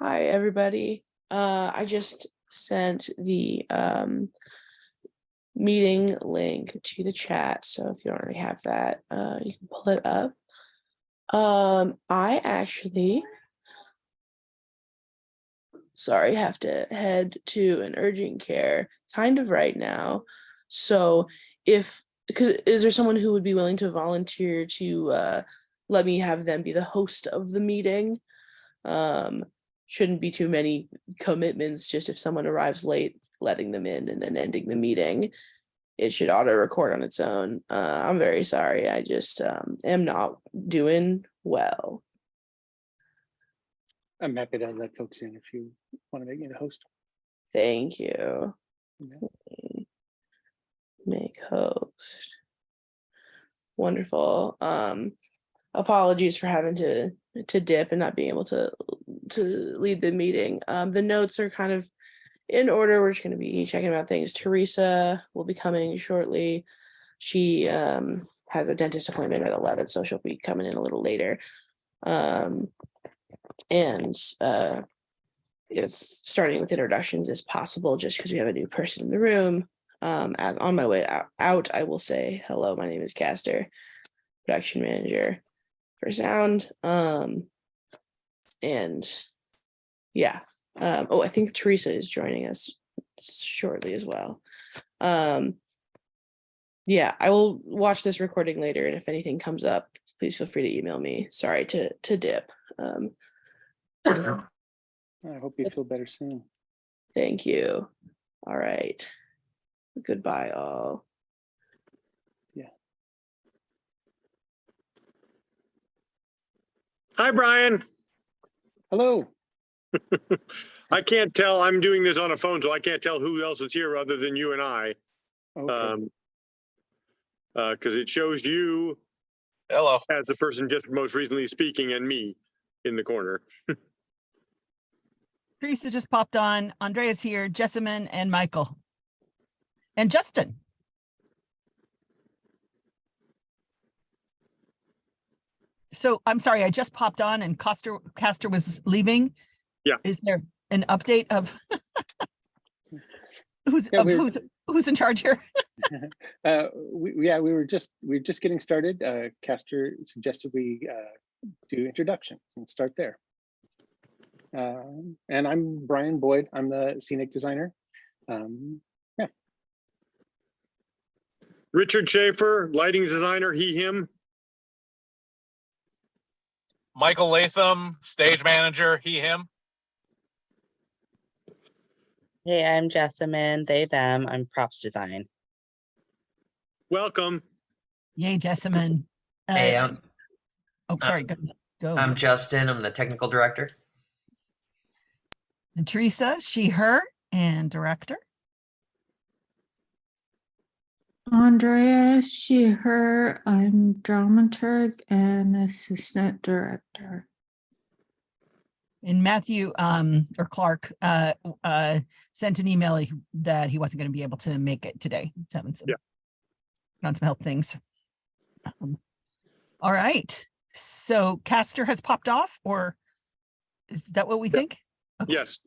Hi, everybody. I just sent the meeting link to the chat, so if you don't already have that, you can pull it up. I actually, sorry, have to head to an urgent care kind of right now. So is there someone who would be willing to volunteer to let me have them be the host of the meeting? Um, shouldn't be too many commitments, just if someone arrives late, letting them in and then ending the meeting. It should auto record on its own. I'm very sorry. I just am not doing well. I'm happy to let folks in if you want to make me the host. Thank you. Yeah. Make host. Wonderful. Apologies for having to dip and not being able to lead the meeting. The notes are kind of in order. We're just going to be checking about things. Teresa will be coming shortly. She has a dentist appointment at 11, so she'll be coming in a little later. And if starting with introductions is possible, just because we have a new person in the room. As on my way out, I will say hello. My name is Caster, production manager for sound. And yeah. I think Teresa is joining us shortly as well. Yeah, I will watch this recording later, and if anything comes up, please feel free to email me. Sorry to dip. I hope you feel better soon. Thank you. All right. Goodbye, all. Yeah. Hi, Brian. Hello. I can't tell. I'm doing this on a phone, so I can't tell who else is here other than you and I. Okay. Because it shows you Hello. as the person just most recently speaking and me in the corner. Teresa just popped on. Andrea's here, Jessamine and Michael. And Justin. So I'm sorry, I just popped on and Caster was leaving. Yeah. Is there an update of who's in charge here? We were just getting started. Caster suggested we do introductions and start there. And I'm Brian Boyd. I'm the scenic designer. Yeah. Richard Schaefer, lighting designer, he, him. Michael Latham, stage manager, he, him. Hey, I'm Jessamine, they, them. I'm props design. Welcome. Yay, Jessamine. Hey, sorry, go. I'm Justin. I'm the technical director. And Teresa, she, her, and director. Andrea, she, her. I'm dramaturg and assistant director. And Matthew or Clark sent an email that he wasn't going to be able to make it today. Having some health things. All right. So Caster has popped off, or is that what we think? Okay. Yes.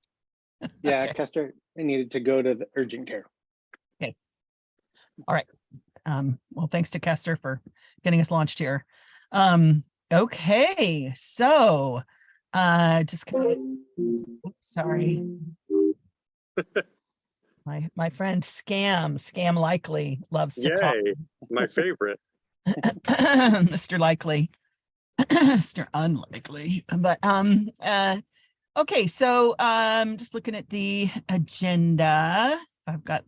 Yeah, okay. Caster, I needed to go to the urgent care. Okay. All right. Well, thanks to Caster for getting us launched here. Okay. So just sorry. My friend Scam Likely loves to call. My favorite. Mr. Likely. Mr. Unlikely. But okay, so just looking at the agenda. I've got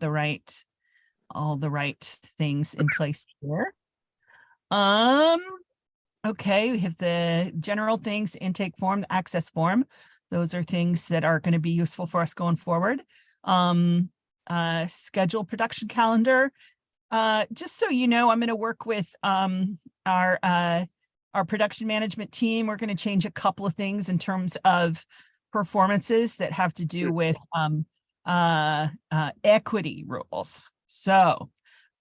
all the right things in place here. Okay, we have the general things, intake form, the access form. Those are things that are going to be useful for us going forward. Schedule production calendar. Just so you know, I'm going to work with our production management team. We're going to change a couple of things in terms of performances that have to do with equity rules. So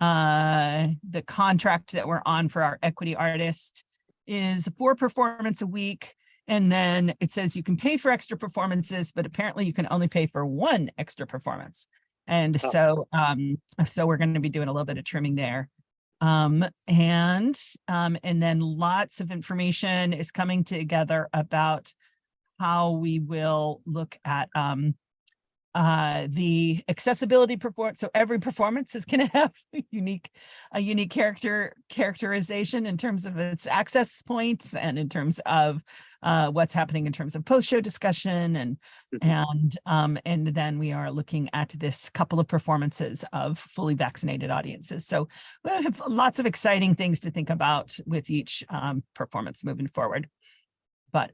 the contract that we're on for our equity artist is 4 performance a week. And then it says you can pay for extra performances, but apparently you can only pay for one extra performance. And Oh. so we're going to be doing a little bit of trimming there. And then lots of information is coming together about how we will look at the accessibility performance. So every performance is going to have a unique characterization in terms of its access points and in terms of what's happening in terms of post-show discussion and then we are looking at this couple of performances of fully vaccinated audiences. So we have lots of exciting things to think about with each performance moving forward, but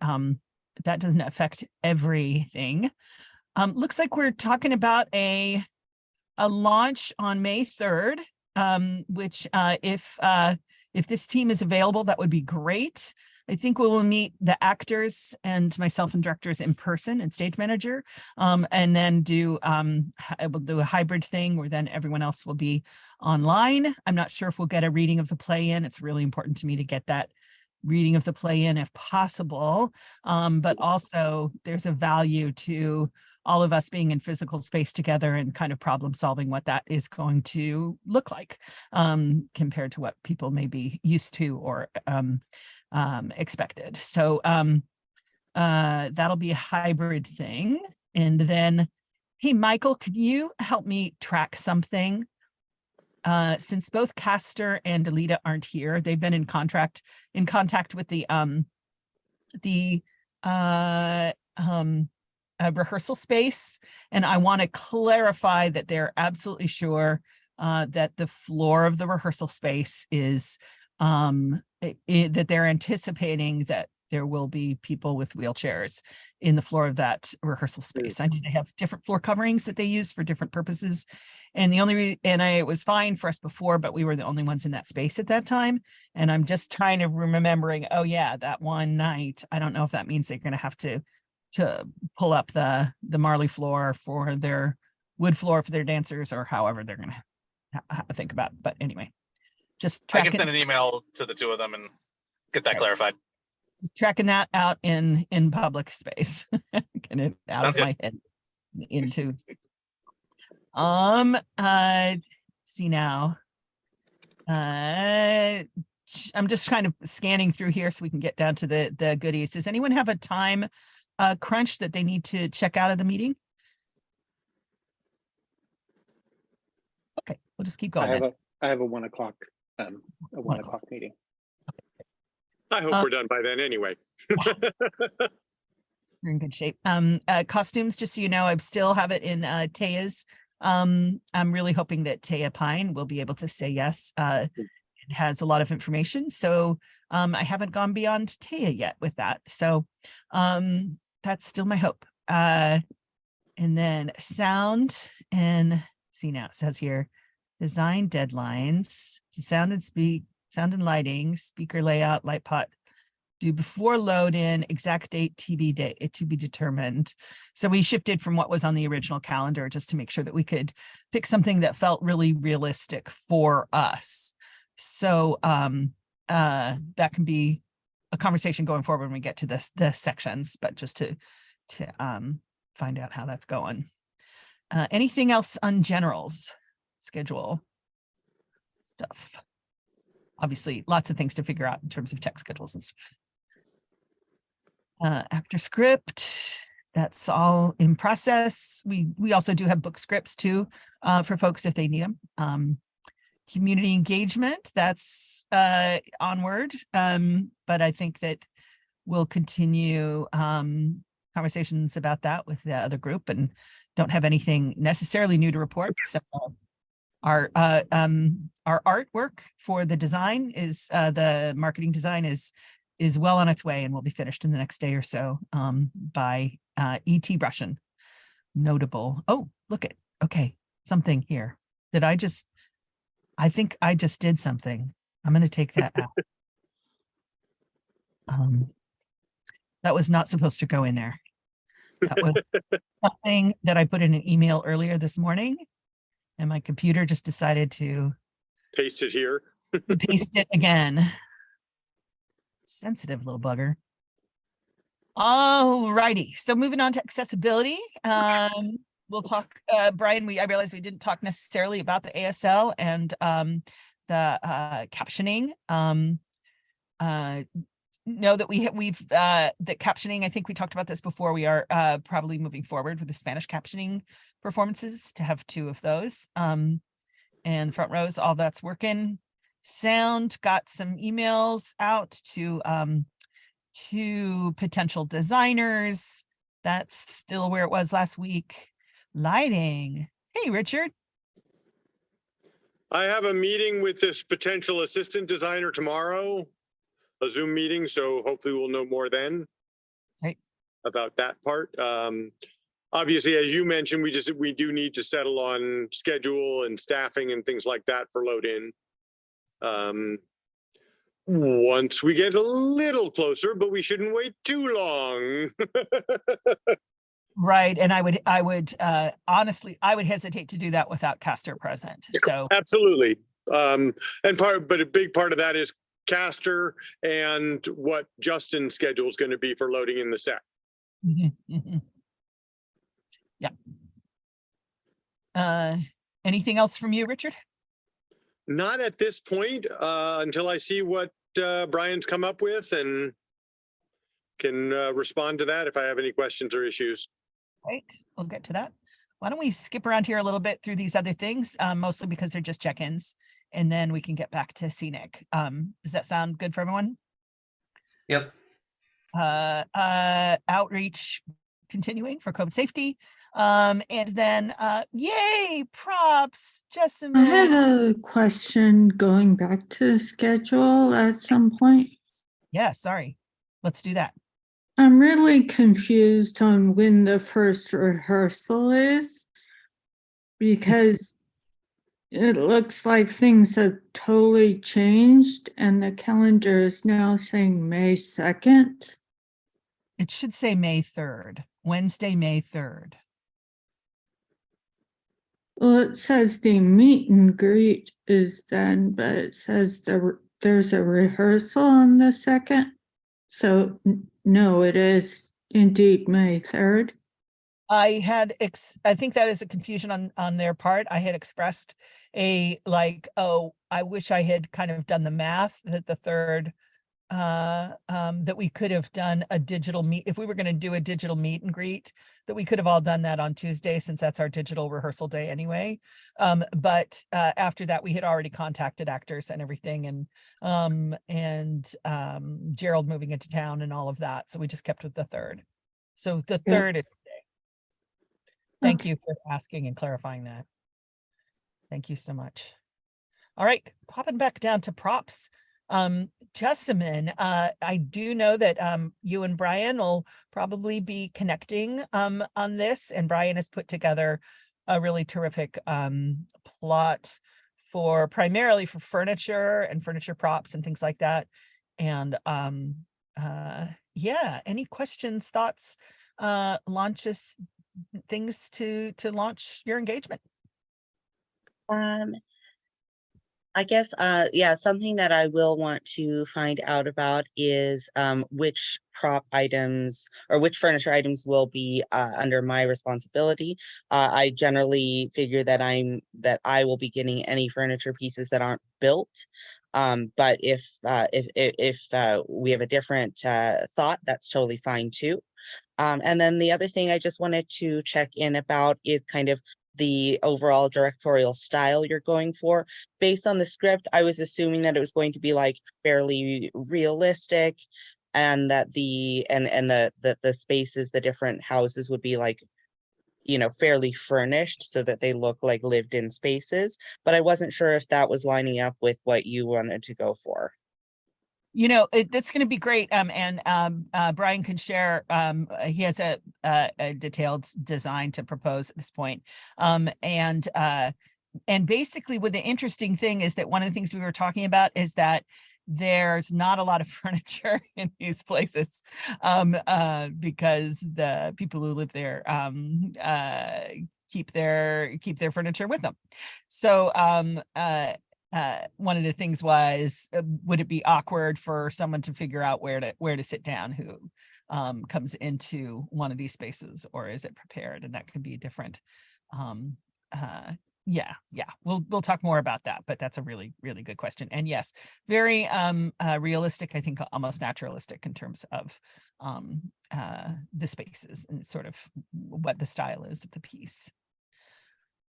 that doesn't affect everything. Looks like we're talking about a launch on May 3rd, which if this team is available, that would be great. I think we will meet the actors and myself and directors in person and stage manager, and then we'll do a hybrid thing where then everyone else will be online. I'm not sure if we'll get a reading of the play in. It's really important to me to get that reading of the play in if possible, but also there's a value to all of us being in physical space together and kind of problem solving what that is going to look like compared to what people may be used to or expected. So that'll be a hybrid thing. And then, hey, Michael, could you help me track something? Since both Castor and Alita aren't here, they've been in contact with the rehearsal space, and I want to clarify that they're absolutely sure that the floor of the rehearsal space is that they're anticipating that there will be people with wheelchairs in the floor of that rehearsal space. I know they have different floor coverings that they use for different purposes. And it was fine for us before, but we were the only ones in that space at that time. And I'm just trying to remembering, oh yeah, that one night, I don't know if that means they're going to have to pull up the Marley floor for their wood floor for their dancers or however they're going to think about it. But anyway, just I can tracking, send an email to the two of them and get that clarified. just tracking that out in public space. Get it out Sounds of my head into see now. I'm just kind of scanning through here so we can get down to the goodies. Does anyone have a time crunch that they need to check out of the meeting? Okay, we'll just keep going. I have a 1 o'clock meeting. I hope we're done by then anyway. You're in good shape. Costumes, just so you know, I still have it in Taya's. I'm really hoping that Taya Pine will be able to say yes. It has a lot of information, so I haven't gone beyond Taya yet with that. So that's still my hope. And then sound, and see now it says here, design deadlines, sound and lighting, speaker layout, light pot, do before load in, exact date to be determined. So we shifted from what was on the original calendar just to make sure that we could pick something that felt really realistic for us. So that can be a conversation going forward when we get to the sections, but just to find out how that's going. Anything else on generals schedule stuff? Obviously, lots of things to figure out in terms of tech schedules and stuff. Actor script, that's all in process. We also do have book scripts too for folks if they need them. Community engagement, that's onward, but I think that we'll continue conversations about that with the other group, and don't have anything necessarily new to report except our artwork for the design is the marketing design is well on its way and will be finished in the next day or so by E.T. Brushin. Notable. Oh, look at, okay, something here. I think I just did something. I'm going to take that out. That was not supposed to go in there. That was something that I put in an email earlier this morning, and my computer just decided to Paste it here. paste it again. Sensitive little bugger. All righty. So moving on to accessibility. We'll talk, Brian, I realized we didn't talk necessarily about the ASL and the captioning. Know that we've that captioning, I think we talked about this before. We are probably moving forward with the Spanish captioning performances to have 2 of those. And front rows, all that's working. Sound, got some emails out to potential designers. That's still where it was last week. Lighting. Hey, Richard. I have a meeting with this potential assistant designer tomorrow, a Zoom meeting, so hopefully we'll know more then Right. about that part. Obviously, as you mentioned, we do need to settle on schedule and staffing and things like that for load in. Once we get a little closer, but we shouldn't wait too long. Right. And I would honestly, I would hesitate to do that without Castor present. So Absolutely. But a big part of that is Castor and what Justin's schedule is going to be for loading in the set. Yeah. Anything else from you, Richard? Not at this point, until I see what Brian's come up with and can respond to that if I have any questions or issues. Right, we'll get to that. Why don't we skip around here a little bit through these other things, mostly because they're just check-ins, and then we can get back to scenic. Does that sound good for everyone? Yep. Outreach continuing for COVID safety. And then, yay, props, I Jessamine. have a question going back to schedule at some point. Yeah, sorry. Let's do that. I'm really confused on when the first rehearsal is, because it looks like things have totally changed and the calendar is now saying May 2nd. It should say May 3rd, Wednesday, May 3rd. Well, it says the meet and greet is then, but it says there's a rehearsal on the 2nd. So no, it is indeed May 3rd. I think that is a confusion on their part. I had expressed oh, I wish I had kind of done the math that the 3rd, that we could have done a digital meet. If we were going to do a digital meet and greet, that we could have all done that on Tuesday, since that's our digital rehearsal day anyway. But after that, we had already contacted actors and everything, and Gerald moving into town and all of that. So we just kept with the 3rd. So the 3rd is today. Thank you for asking and clarifying that. Thank you so much. All right, popping back down to props. Jessamine, I do know that you and Brian will probably be connecting on this, and Brian has put together a really terrific plot primarily for furniture and furniture props and things like that. And yeah, any questions, thoughts, launches, things to launch your engagement? I guess, yeah, something that I will want to find out about is which prop items or which furniture items will be under my responsibility. I generally figure that I will be getting any furniture pieces that aren't built. But if we have a different thought, that's totally fine too. And then the other thing I just wanted to check in about is kind of the overall directorial style you're going for. Based on the script, I was assuming that it was going to be like fairly realistic, and that the spaces, the different houses would be like, you know, fairly furnished so that they look like lived in spaces. But I wasn't sure if that was lining up with what you wanted to go for. You know, that's going to be great. And Brian can share. He has a detailed design to propose at this point. And basically, what the interesting thing is that one of the things we were talking about is that there's not a lot of furniture in these places, because the people who live there keep their furniture with them. So one of the things was, would it be awkward for someone to figure out where to sit down who comes into one of these spaces, or is it prepared? And that could be different. Yeah, we'll talk more about that, but that's a really, really good question. And yes, very realistic, I think almost naturalistic in terms of the spaces and sort of what the style is of the piece.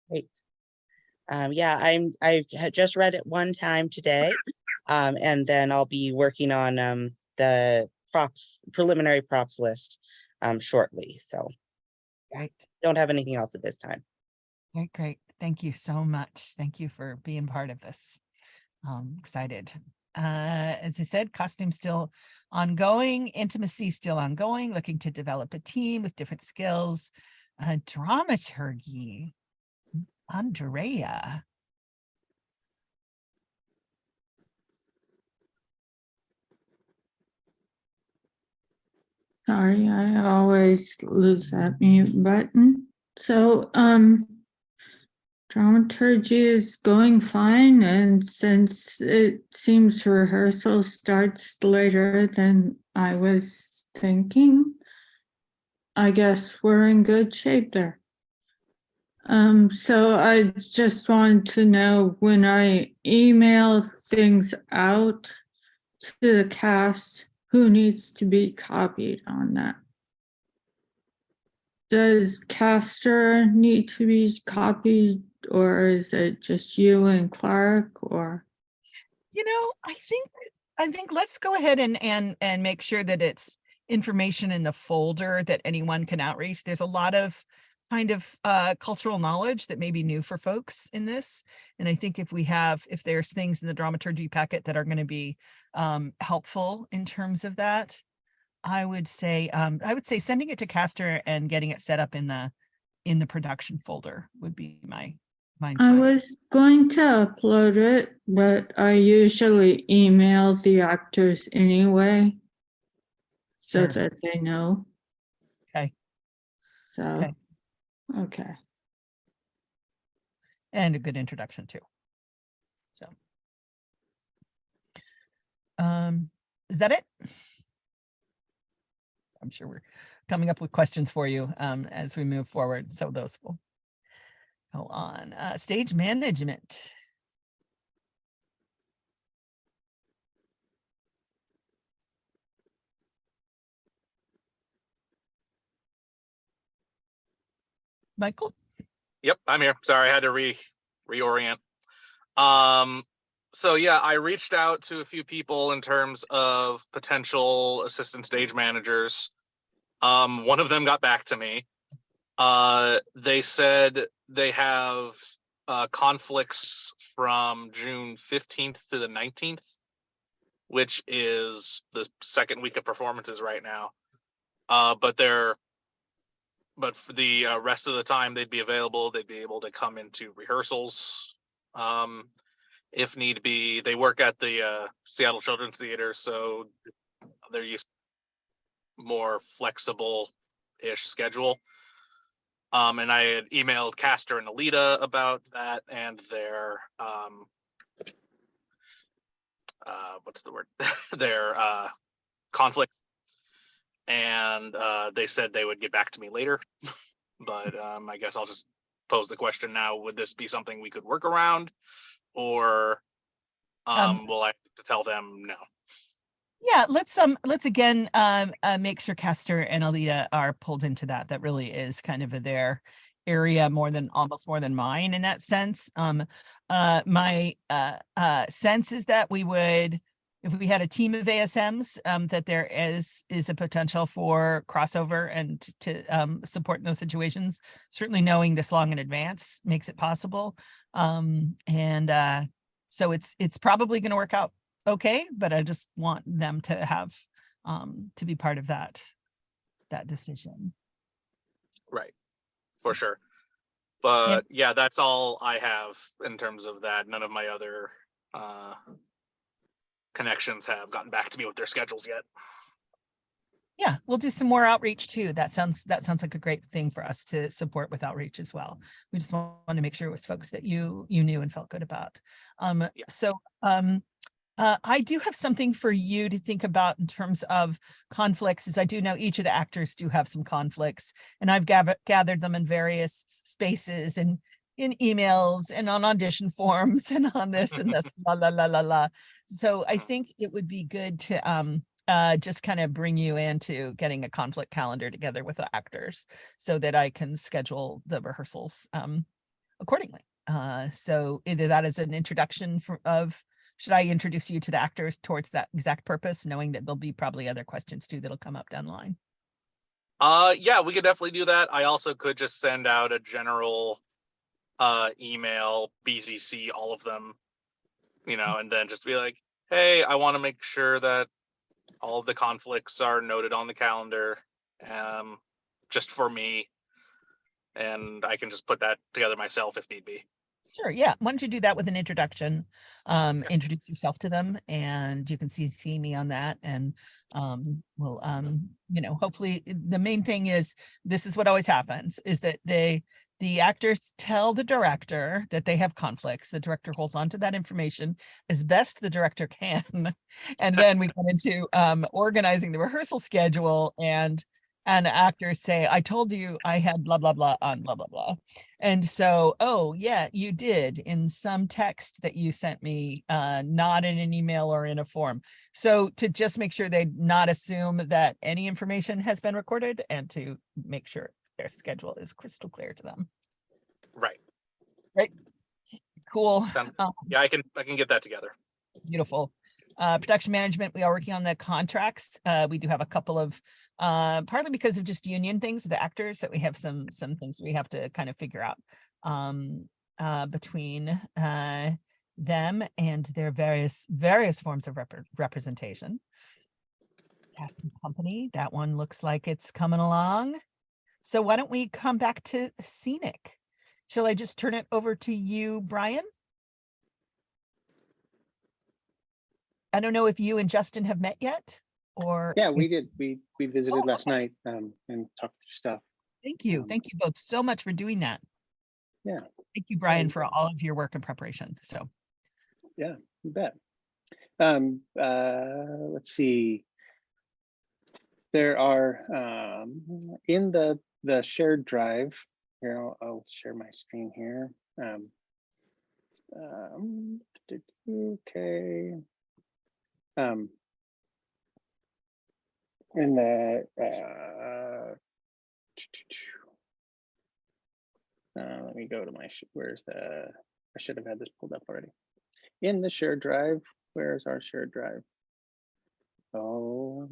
Great. Yeah, I've just read it one time today. And then I'll be working on the preliminary props list shortly. So Great. don't have anything else at this time. Great. Thank you so much. Thank you for being part of this. Excited. As I said, costume still ongoing, intimacy still ongoing, looking to develop a team with different skills. Dramaturgy, Andrea. Sorry, I always lose that mute button. So, dramaturgy is going fine, and since it seems rehearsal starts later than I was thinking, I guess we're in good shape there. So I just wanted to know, when I email things out to the cast, who needs to be copied on that? Does Castor need to be copied, or is it just you and Clark, or? You know, I think let's go ahead and make sure that it's information in the folder that anyone can outreach. There's a lot of kind of cultural knowledge that may be new for folks in this. And I think if there's things in the dramaturgy packet that are going to be helpful in terms of that, I would say sending it to Castor and getting it set up in the production folder would be my I was going to upload it, but I usually email the actors anyway, so Sure. that they know. Okay. So, okay. And a good introduction too. So, is that it? I'm sure we're coming up with questions for you as we move forward. So those will go on. Stage management. Michael? Yep, I'm here. Sorry, I had to reorient. So yeah, I reached out to a few people in terms of potential assistant stage managers. One of them got back to me. They said they have conflicts from June 15th to the 19th, which is the second week of performances right now. But for the rest of the time they'd be available. They'd be able to come into rehearsals if need be. They work at the Seattle Children's Theater, so they're used to more flexible-ish schedule. And I had emailed Castor and Alita about that and their what's the word? their conflict. And they said they would get back to me later. But I guess I'll just pose the question now. Would this be something we could work around, or will I have to tell them no? Yeah, let's again make sure Castor and Alita are pulled into that. That really is kind of their area almost more than mine in that sense. My sense is that we would, if we had a team of ASMs, that there is a potential for crossover and to support in those situations. Certainly knowing this long in advance makes it possible. So it's probably going to work out okay, but I just want them to have to be part of that decision. Right, for sure. But yeah, that's all I have in terms of that. None of my other connections have gotten back to me with their schedules yet. Yeah, we'll do some more outreach too. That sounds like a great thing for us to support with outreach as well. We just want to make sure it was folks that you knew and felt good about. Yeah. So I do have something for you to think about in terms of conflicts, as I do know each of the actors do have some conflicts, and I've gathered them in various spaces and in emails and on audition forms and on this and this, la, la, la, la, la. So I think it would be good to just kind of bring you into getting a conflict calendar together with the actors so that I can schedule the rehearsals accordingly. So either that is an introduction should I introduce you to the actors towards that exact purpose, knowing that there'll be probably other questions too that'll come up down the line? Yeah, we could definitely do that. I also could just send out a general email, BCC, all of them, and then just be like, hey, I want to make sure that all of the conflicts are noted on the calendar, just for me, and I can just put that together myself if need be. Sure, yeah. Why don't you do that with an introduction? Introduce yourself to them, and you can see me on that. And we'll hopefully the main thing is, this is what always happens, is that the actors tell the director that they have conflicts. The director holds on to that information as best the director can. And then we get into organizing the rehearsal schedule, and actors say, I told you I had blah, blah, blah on blah, blah, blah. And so, oh yeah, you did in some text that you sent me, not in an email or in a form. So to just make sure they not assume that any information has been recorded, and to make sure their schedule is crystal clear to them. Right. Cool. Yeah, I can get that together. Beautiful. Production management, we are working on the contracts. We do have a couple of, partly because of just union things, the actors, that we have some things we have to kind of figure out between them and their various forms of representation. Casting company, that one looks like it's coming along. So why don't we come back to scenic? Shall I just turn it over to you, Brian? I don't know if you and Justin have met yet, or. Yeah, we did. We visited last night and talked through stuff. Thank you. Thank you both so much for doing that. Yeah. Thank you, Brian, for all of your work and preparation. So. Yeah, you bet. Let's see. There are in the shared drive here. I'll share my screen here. Okay. In the let me go to my I should have had this pulled up already. In the shared drive, where's our shared drive? Oh,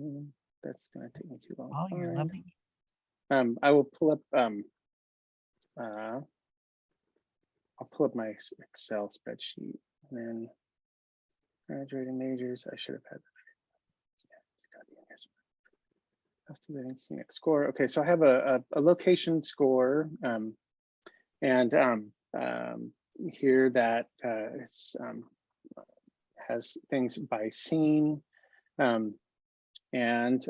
that's gonna take me too long. Oh, you're lovely. I will pull up I'll pull up my Excel spreadsheet, and then graduating majors. I should have had cost of living scenic score. Okay, so I have a location score, and here that has things by scene, and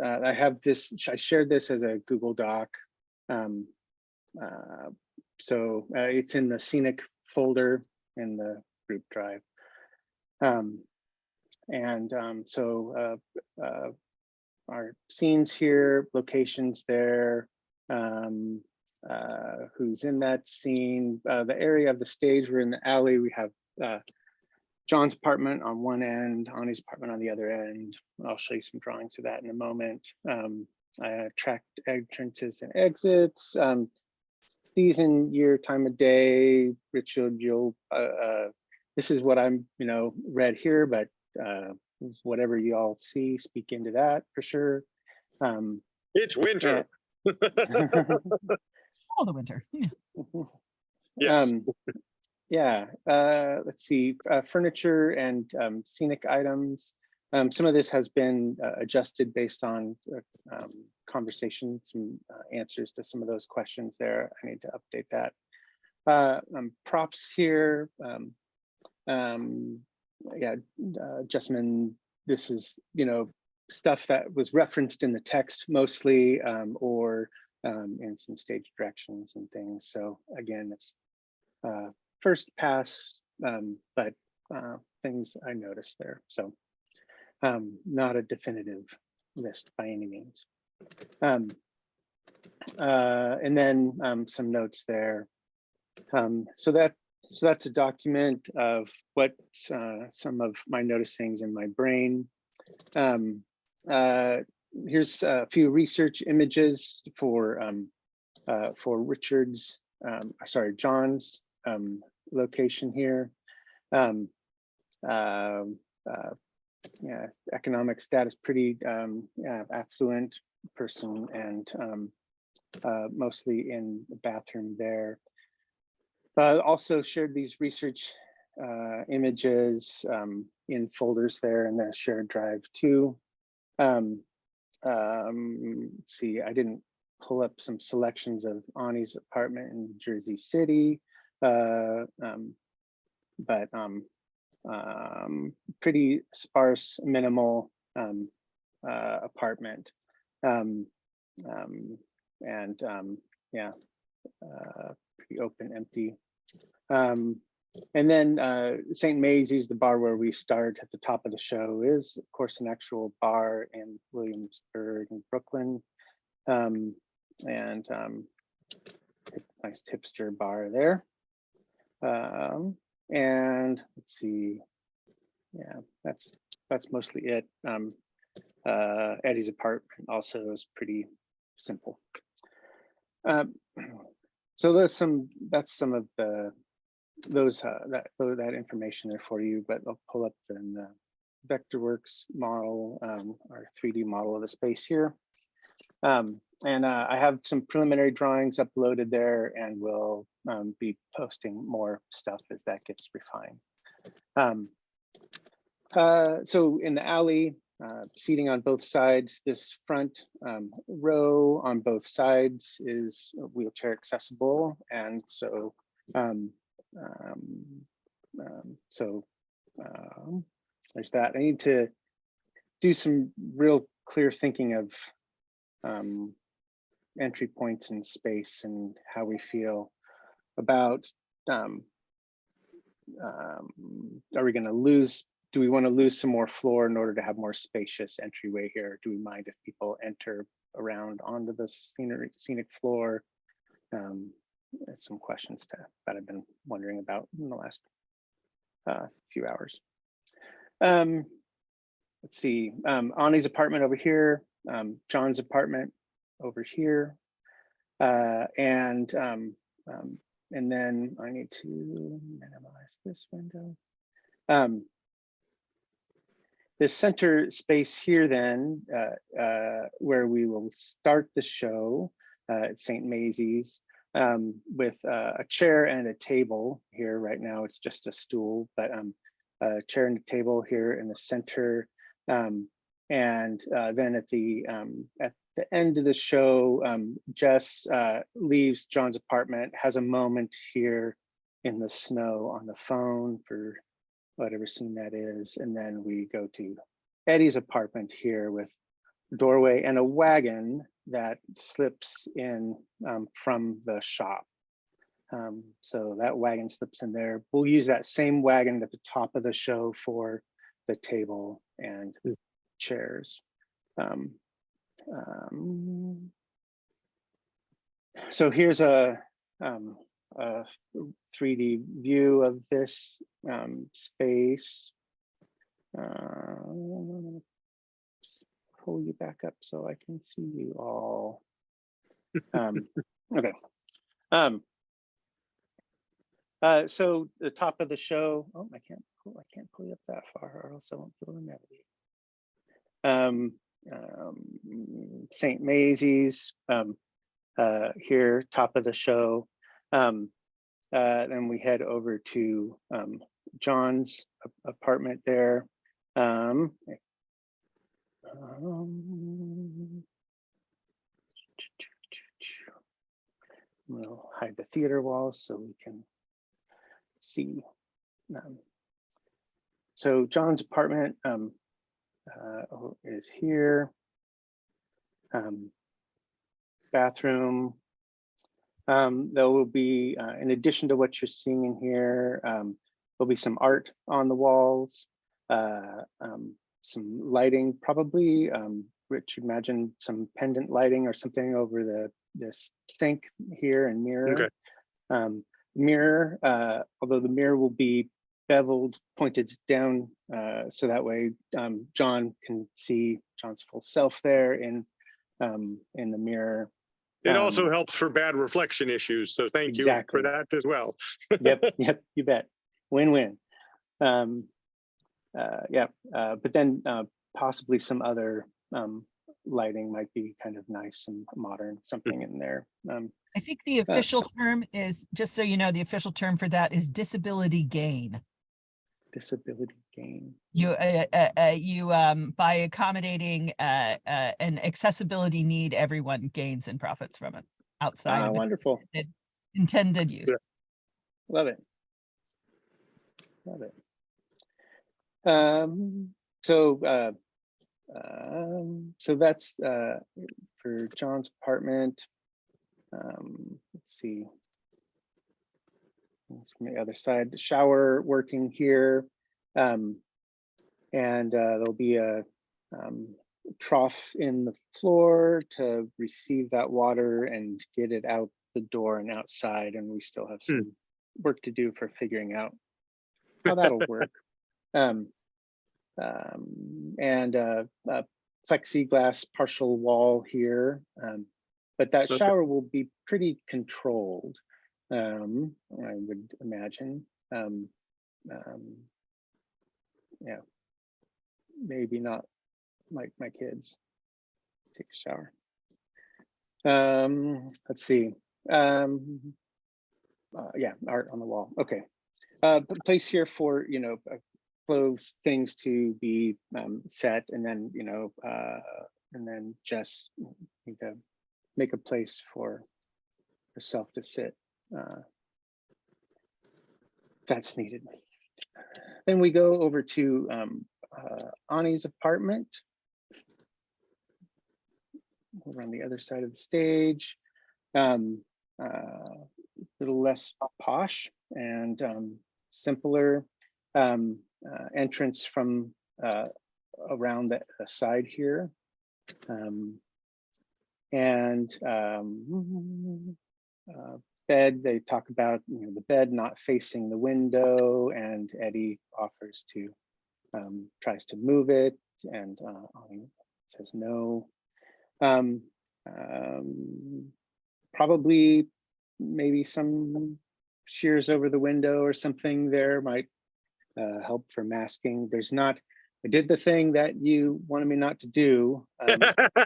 I have this. I shared this as a Google Doc, so it's in the scenic folder in the group drive, so our scenes here, locations there, who's in that scene, the area of the stage. We're in the alley. We have John's apartment on one end, Ani's apartment on the other end. I'll show you some drawings of that in a moment. I tracked entrances and exits, season, year, time of day. Richard, this is what I'm, read here, but whatever you all see, speak into that for sure. It's winter. All the winter. Yes. Let's see, furniture and scenic items. Some of this has been adjusted based on conversations, some answers to some of those questions there. I need to update that. Props here. Justman, this is, stuff that was referenced in the text mostly, or in some stage directions and things. So again, it's first pass, but things I noticed there. So not a definitive list by any means. And then some notes there. So that's a document of what some of my noticings in my brain. Here's a few research images for John's location here. Yeah, economic status, pretty affluent person, and mostly in the bathroom there. Also shared these research images in folders there in the shared drive too. Let's see, I didn't pull up some selections of Ani's apartment in Jersey City, but pretty sparse, minimal apartment. Yeah, pretty open, empty. And then St. Maisie's, the bar where we start at the top of the show, is of course an actual bar in Williamsburg in Brooklyn. Nice tipster bar there. And let's see, yeah, that's mostly it. Eddie's apartment also is pretty simple. So that's some of that information there for you, but I'll pull up then the Vectorworks model, our 3D model of the space here. And I have some preliminary drawings uploaded there, and we'll be posting more stuff as that gets refined. So in the alley, seating on both sides, this front row on both sides is wheelchair accessible, and so there's that. I need to do some real clear thinking of entry points in space and how we feel about, are we going to lose, do we want to lose some more floor in order to have more spacious entryway here? Do we mind if people enter around onto the scenic floor? That's some questions that I've been wondering about in the last few hours. Let's see, Ani's apartment over here, John's apartment over here, and then I need to minimize this window. The center space here then, where we will start the show at St. Maisie's, with a chair and a table here. Right now it's just a stool, but a chair and a table here in the center. And then at the end of the show, Jess leaves John's apartment, has a moment here in the snow on the phone for whatever scene that is. And then we go to Eddie's apartment here with a doorway and a wagon that slips in from the shop. So that wagon slips in there. We'll use that same wagon at the top of the show for the table and chairs. So here's a 3D view of this space. Pull you back up so I can see you all. Okay. So the top of the show. Oh, I can't pull you up that far, or else I won't be able to navigate. St. Maisie's here, top of the show. Then we head over to John's apartment there. We'll hide the theater walls so we can see. So John's apartment is here. Bathroom. There will be, in addition to what you're seeing in here, there'll be some art on the walls. some lighting, probably, Rich, imagine some pendant lighting or something over this sink here and mirror. Okay. Mirror, although the mirror will be beveled, pointed down, so that way John can see John's full self there in the mirror. It also helps for bad reflection issues. So thank you Exactly. for that as well. Yep, you bet. Win-win. But then possibly some other lighting might be kind of nice and modern, something in there. I think the official term is, just so you know, the official term for that is disability gain. Disability gain. You by accommodating an accessibility need, everyone gains and profits from it outside of Wonderful. the intended use. Yeah. Love it. Love it. So that's for John's apartment. Let's see. From the other side, the shower working here. And there'll be a trough in the floor to receive that water and get it out the door and outside. And we still have some work to do for figuring out how that'll work. And plexiglass partial wall here. But that shower will be pretty controlled, I would imagine. Yeah, maybe not like my kids take a shower. Let's see. Yeah, art on the wall. Okay. Place here for, clothes, things to be set, and then, and then just need to make a place for herself to sit. That's needed. Then we go over to Ani's apartment. Over on the other side of the stage. A little less posh and simpler. Entrance from around the side here. Bed, they talk about the bed not facing the window, and Eddie offers to tries to move it, and Ani says no. Probably maybe some shears over the window or something there might help for masking. There's not, I did the thing that you wanted me not to do,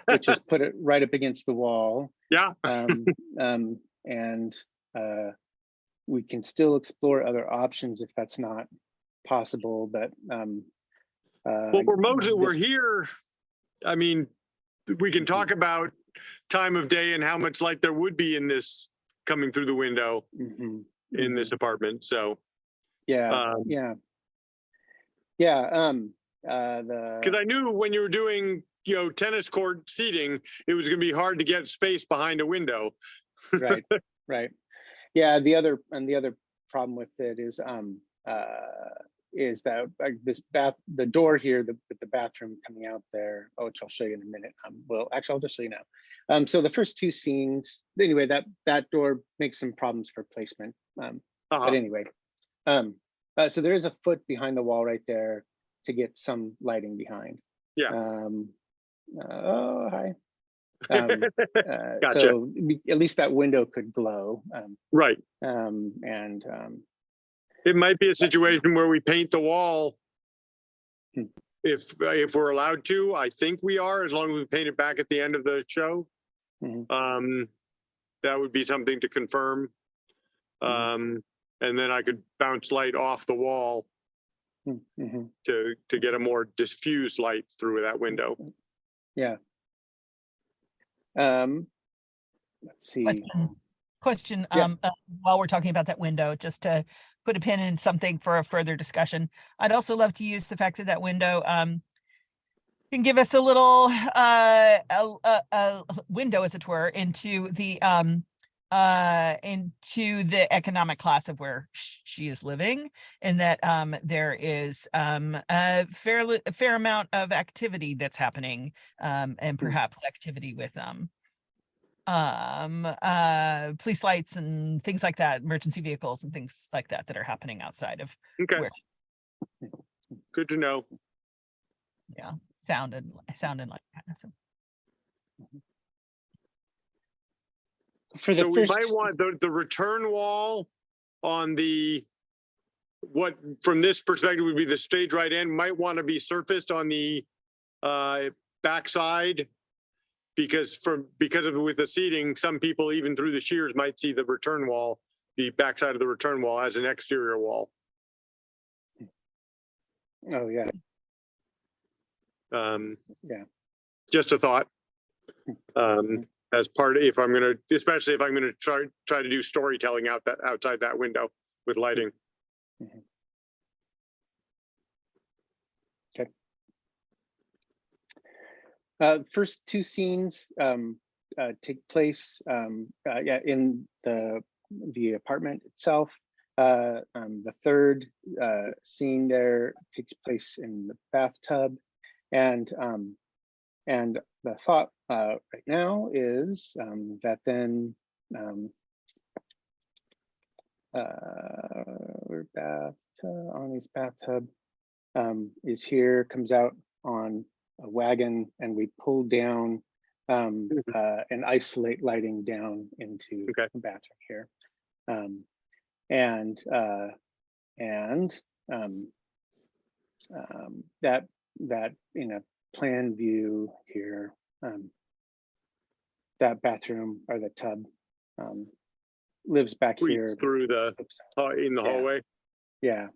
which is put it right up against the wall. Yeah. And we can still explore other options if that's not possible, but well, we're here. I mean, we can talk about time of day and how much light there would be in this coming through the window in this apartment. So yeah, because I knew when you were doing tennis court seating, it was going to be hard to get space behind a window. Right. Yeah, the other problem with it is that the door here, the bathroom coming out there, which I'll show you in a minute. Well, actually, I'll just show you now. So the first two scenes, anyway, that door makes some problems for placement. But anyway, so there is a foot behind the wall right there to get some lighting behind. Yeah. Oh, hi. Gotcha. So at least that window could glow. Right. It might be a situation where we paint the wall. If we're allowed to, I think we are, as long as we paint it back at the end of the show. That would be something to confirm. And then I could bounce light off the wall to get a more diffuse light through that window. Yeah. Let's see. Question. Yeah. While we're talking about that window, just to put a pin in something for a further discussion, I'd also love to use the fact that that window can give us a little a window, as it were, into the into the economic class of where she is living, and that there is a fair amount of activity that's happening, and perhaps activity with police lights and things like that, emergency vehicles and things like that that are happening outside of Okay, where, good to know. yeah, sound and light kind of. So. For the So we first, might want the return wall on what from this perspective would be the stage right end might want to be surfaced on the backside, because with the seating, some people even through the shears might see the return wall, the backside of the return wall as an exterior wall. oh yeah, Yeah. Just a thought. As part of, especially if I'm gonna try to do storytelling outside that window with lighting. Okay. First two scenes take place in the apartment itself. The third scene there takes place in the bathtub, and the thought right now is that then Ani's bathtub is here, comes out on a wagon, and we pull down and isolate lighting down into the bathroom here. That in a plan view here, that bathroom or the tub lives back here through in the hallway. Yeah,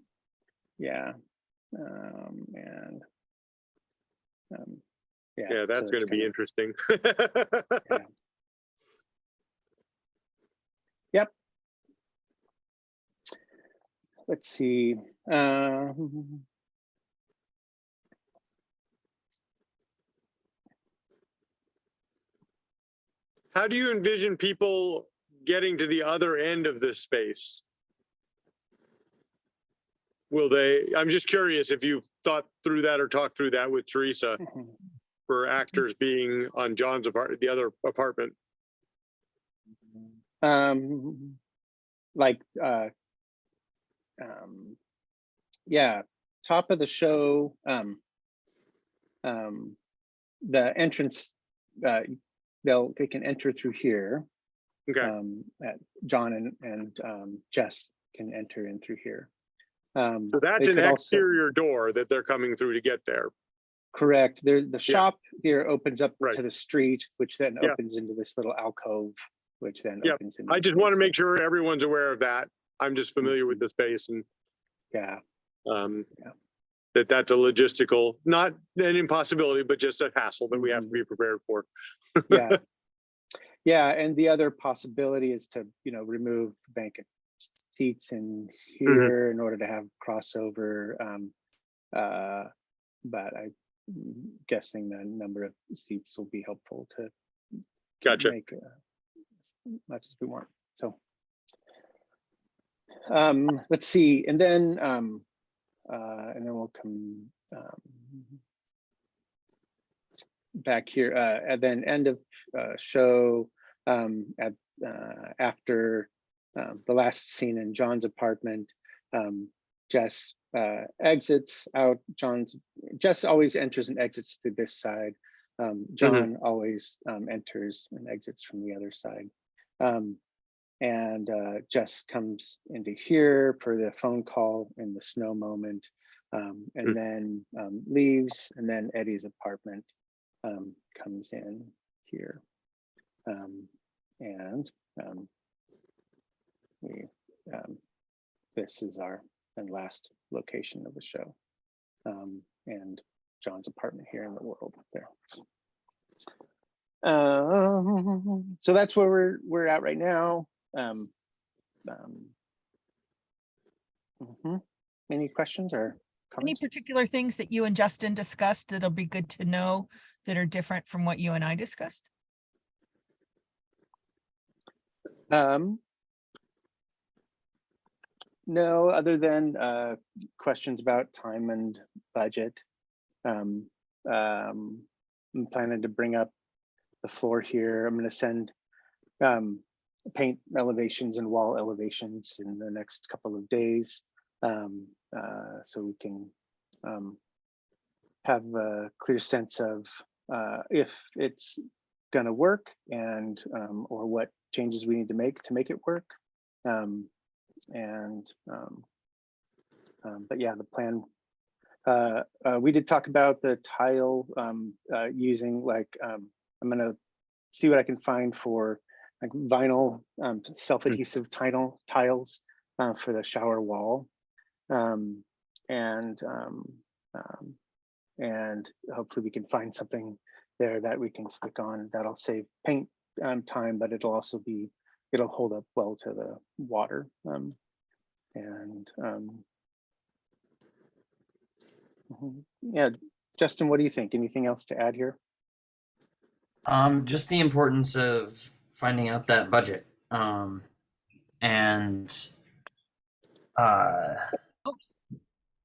that's so going to be interesting. Yeah. Yep. Let's see. How do you envision people getting to the other end of this space? I'm just curious if you've thought through that or talked through that with Teresa for actors being on John's apartment, the other apartment. Yeah, top of the show, the entrance, they can enter through here. Okay. John and Jess can enter in through here. So that's an exterior door that they're coming through to get there. Correct. There's the shop here opens up Right. to the street, which then Yeah. opens into this little alcove, which then Yep. opens into I the just want to basement. make sure everyone's aware of that. I'm just familiar with the space, and Yeah. that's a logistical, not an impossibility, but just a hassle that we have to be prepared for. Yeah. Yeah, and the other possibility is to, remove bank seats in here in order to have crossover. But I'm guessing the number of seats will be helpful to Gotcha. make as much as we want. So let's see, and then we'll come back here, and then end of show after the last scene in John's apartment. Jess exits out. Jess always enters and exits through this side. John always enters and exits from the other side. And Jess comes into here for the phone call in the snow moment, and then leaves, and then Eddie's apartment comes in here. This is our last location of the show, and John's apartment here in the world there. So that's where we're at right now. Any questions or Any comments? particular things that you and Justin discussed that'll be good to know that are different from what you and I discussed? No, other than questions about time and budget. I'm planning to bring up the floor here. I'm going to send paint elevations and wall elevations in the next couple of days, so we can have a clear sense of if it's going to work and or what changes we need to make it work. But yeah, the plan. We did talk about the tile using like I'm gonna see what I can find for like vinyl self-adhesive tiles for the shower wall, and hopefully we can find something there that we can stick on that'll save paint time, but it'll hold up well to the water. Yeah, Justin, what do you think? Anything else to add here? Just the importance of finding out that budget. And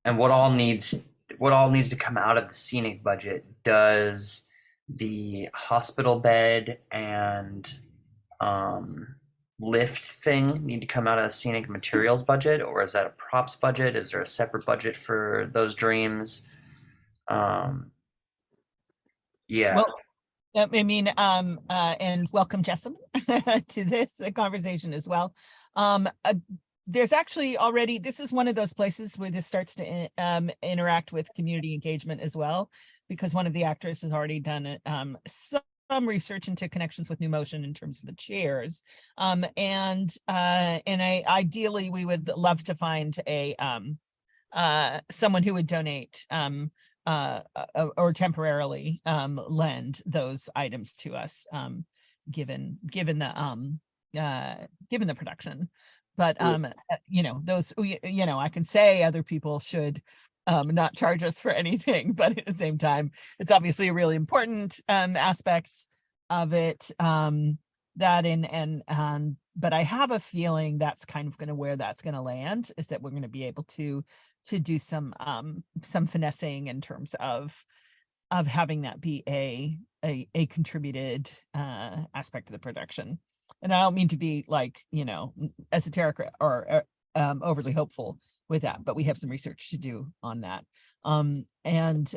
what all needs to come out of the scenic budget. Does the hospital bed and lift thing need to come out of scenic materials budget, or is that a props budget? Is there a separate budget for those dreams? Yeah. Well, I mean, and welcome, Jessamine, to this conversation as well. There's actually already, this is one of those places where this starts to interact with community engagement as well, because one of the actors has already done some research into connections with New Motion in terms of the chairs. And ideally we would love to find a someone who would donate or temporarily lend those items to us, given the production. But you know, those, you know, I can say other people should not charge us for anything, but at the same time, it's obviously a really important aspect of it. But I have a feeling that's kind of where that's going to land, is that we're going to be able to do some finessing in terms of having that be a contributed aspect of the production. And I don't mean to be like, you know, esoteric or overly hopeful with that, but we have some research to do on that. And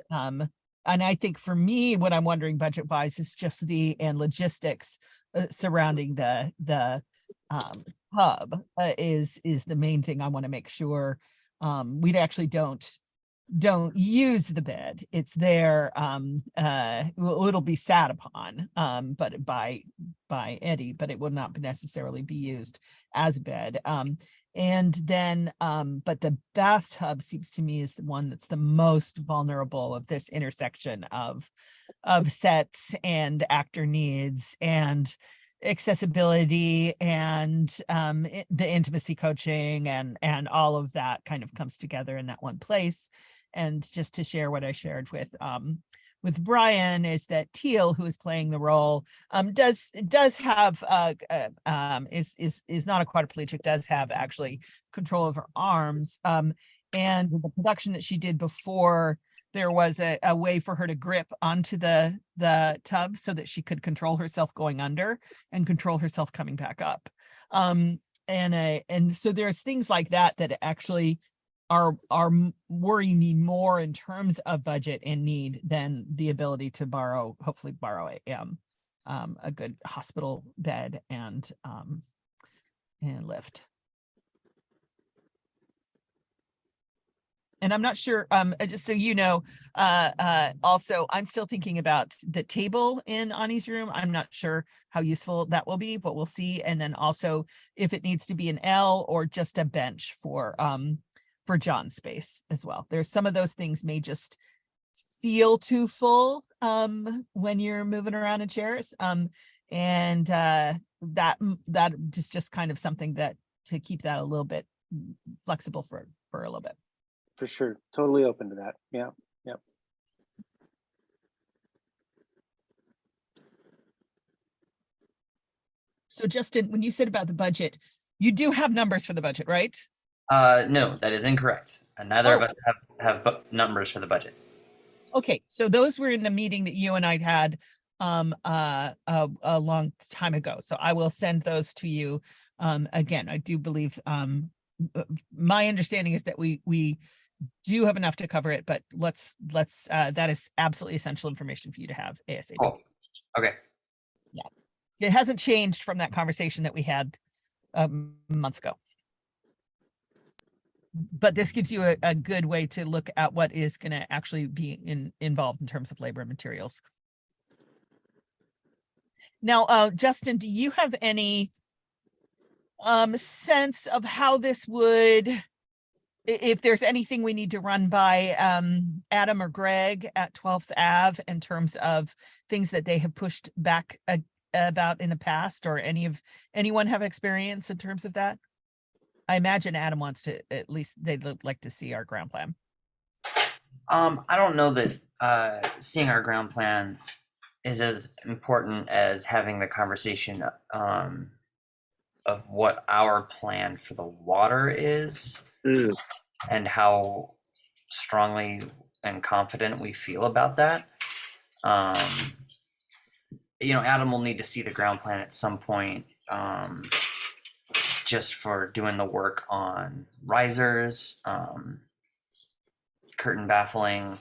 I think for me, what I'm wondering budget wise is just and logistics surrounding the hub is the main thing. I want to make sure we actually don't use the bed. It's there. It'll be sat upon, but by Eddie, but it will not necessarily be used as a bed. And then, but the bathtub seems to me is the one that's the most vulnerable of this intersection of sets and actor needs and accessibility and the intimacy coaching and all of that kind of comes together in that one place. And just to share what I shared with Brian is that Teal, who is playing the role, does have is not a quadriplegic, does have actually control of her arms. And the production that she did before, there was a way for her to grip onto the tub so that she could control herself going under and control herself coming back up. And so there's things like that actually are worrying me more in terms of budget and need than the ability to hopefully borrow a good hospital bed and lift. And I'm not sure, just so you know, also, I'm still thinking about the table in Ani's room. I'm not sure how useful that will be, but we'll see. And then also if it needs to be an L or just a bench for John's space as well. There's some of those things may just feel too full when you're moving around in chairs. And that is just kind of something that to keep that a little bit flexible for a little bit. For sure, totally open to that. Yeah, yep. So Justin, when you said about the budget, you do have numbers for the budget, right? No, that is incorrect. Neither of Oh. us have numbers for the budget. Okay, so those were in the meeting that you and I had a long time ago. So I will send those to you. Again, I do believe my understanding is that we do have enough to cover it, but let's that is absolutely essential information for you to have ASAP. Oh, okay. It hasn't changed from that conversation that we had months ago. But this gives you a good way to look at what is going to actually be involved in terms of labor and materials. Now, Justin, do you have any sense of how this would, if there's anything we need to run by Adam or Greg at 12th Ave in terms of things that they have pushed back about in the past, or anyone have experience in terms of that? I imagine Adam wants to, at least they'd like to see our ground plan. I don't know that seeing our ground plan is as important as having the conversation of what our plan for the water is and how strongly and confident we feel about that. Adam will need to see the ground plan at some point. Just for doing the work on risers, curtain baffling,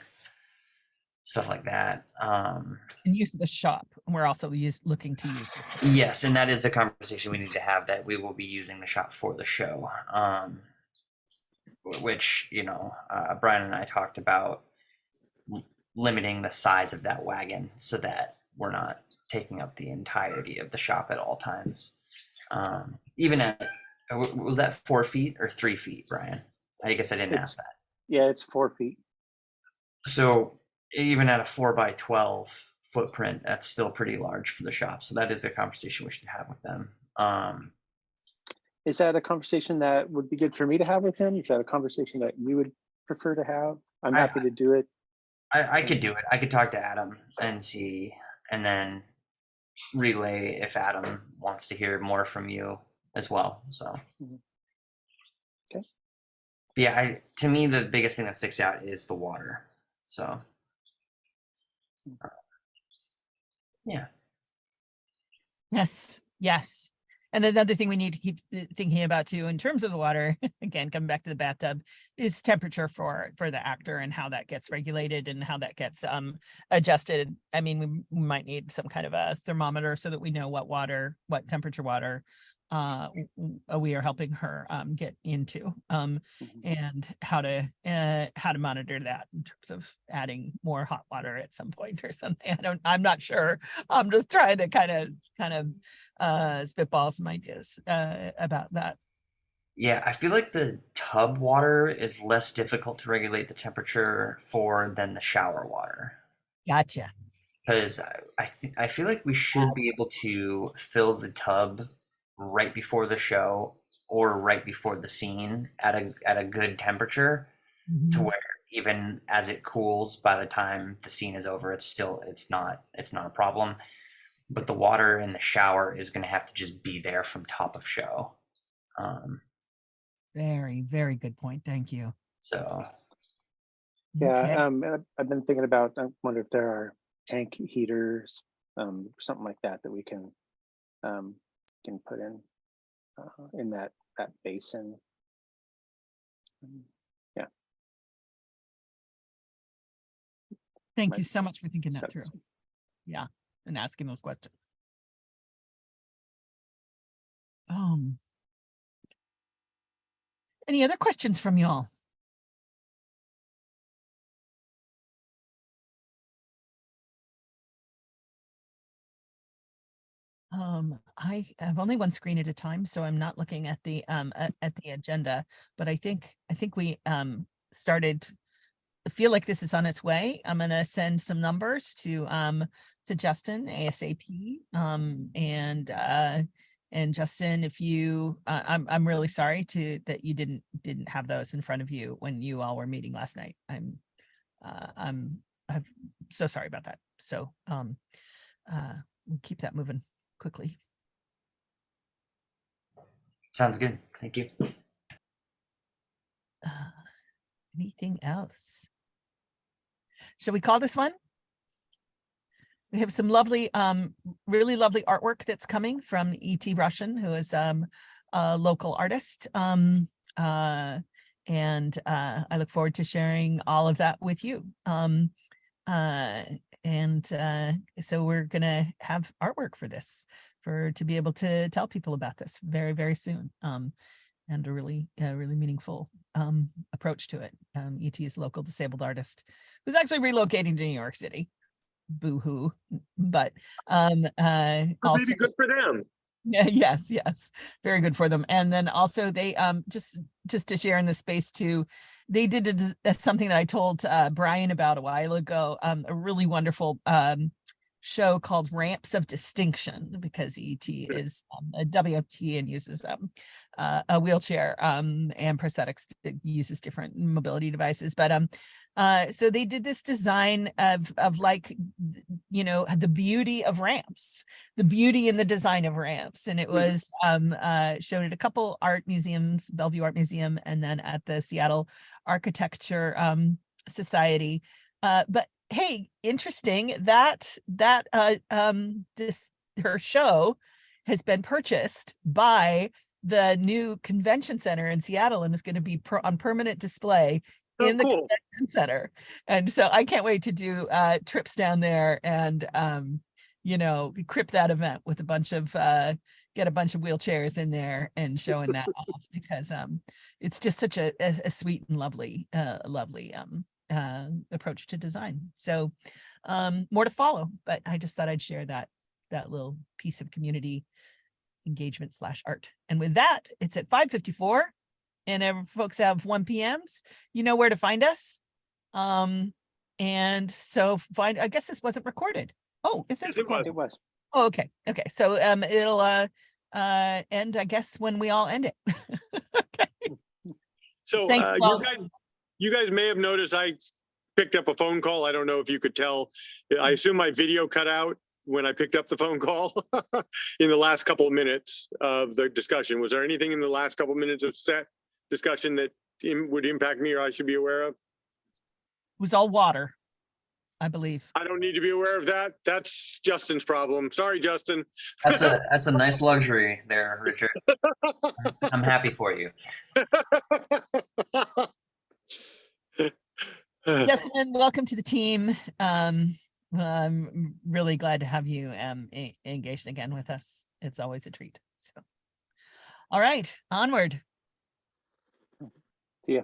stuff like that. And use of the shop. And we're also looking to use. Yes, and that is a conversation we need to have, that we will be using the shop for the show. Which, Brian and I talked about limiting the size of that wagon so that we're not taking up the entirety of the shop at all times. Even at, was that 4 feet or 3 feet, Brian? I guess I didn't ask that. Yeah, it's 4 feet. So even at a 4x12 footprint, that's still pretty large for the shop. So that is a conversation we should have with them. Is that a conversation that would be good for me to have with him? Is that a conversation that you would prefer to have? I'm happy to do it. I could do it. I could talk to Adam and see, and then relay if Adam wants to hear more from you as well. So okay. Yeah, to me the biggest thing that sticks out is the water. So yeah. Yes. And another thing we need to keep thinking about too, in terms of the water, again, coming back to the bathtub, is temperature for the actor and how that gets regulated and how that gets adjusted. I mean, we might need some kind of a thermometer so that we know what temperature water we are helping her get into, and how to monitor that in terms of adding more hot water at some point or something. I'm not sure. I'm just trying to kind of spitball some ideas about that. Yeah, I feel like the tub water is less difficult to regulate the temperature for than the shower water. Gotcha. Because I feel like we should be able to fill the tub right before the show or right before the scene at a good temperature, to where even as it cools by the time the scene is over, it's not a problem. But the water in the shower is going to have to just be there from top of show. Very, very good point. Thank you. So yeah, okay. I've been thinking about, I wonder if there are tank heaters, something like that we can put in that basin. Yeah. Thank you so much for thinking that through. Yeah, and asking those questions. Any other questions from y'all? I have only one screen at a time, so I'm not looking at the agenda, but I think we started. I feel like this is on its way. I'm going to send some numbers to Justin ASAP. And Justin, if you, I'm really sorry that you didn't have those in front of you when you all were meeting last night. I'm so sorry about that. So keep that moving quickly. Sounds good. Thank you. Anything else? Shall we call this one? We have some lovely, really lovely artwork that's coming from E.T. Russian, who is a local artist. And I look forward to sharing all of that with you. So we're gonna have artwork for this, to be able to tell people about this very, very soon. And a really meaningful approach to it. E.T. is a local disabled artist who's actually relocating to New York City. Boo-hoo. But also Maybe good for them. yeah, yes, very good for them. And then also they just to share in the space too, they did something that I told Brian about a while ago, a really wonderful show called Ramps of Distinction, because ET is a WFT and uses a wheelchair and prosthetics, uses different mobility devices. But so they did this design of like, you know, the beauty of ramps, the beauty in the design of ramps. And it was shown at a couple art museums, Bellevue Art Museum, and then at the Seattle Architecture Society. But hey, interesting that her show has been purchased by the new convention center in Seattle and is going to be on permanent display in the convention center. And so I can't wait to do trips down there and you know, equip that event with a bunch of get a bunch of wheelchairs in there and showing that off, because it's just such a sweet and lovely approach to design. So more to follow, but I just thought I'd share that little piece of community engagement / art. And with that, it's at 5:54 and folks have 1 p.m.s. You know where to find us. And so I guess this wasn't recorded. Oh, it says recorded. It was. Oh, okay. So it'll end, I guess, when we all end it. Okay. So Thank you all. you guys may have noticed I picked up a phone call. I don't know if you could tell. I assume my video cut out when I picked up the phone call in the last couple of minutes of the discussion. Was there anything in the last couple of minutes of set discussion that would impact me or I should be aware of? It was all water, I believe. I don't need to be aware of that. That's Justin's problem. Sorry, Justin. That's a nice luxury there, Richard. I'm happy for you. Jessamine, welcome to the team. I'm really glad to have you engaged again with us. It's always a treat. So, all right, onward. See ya.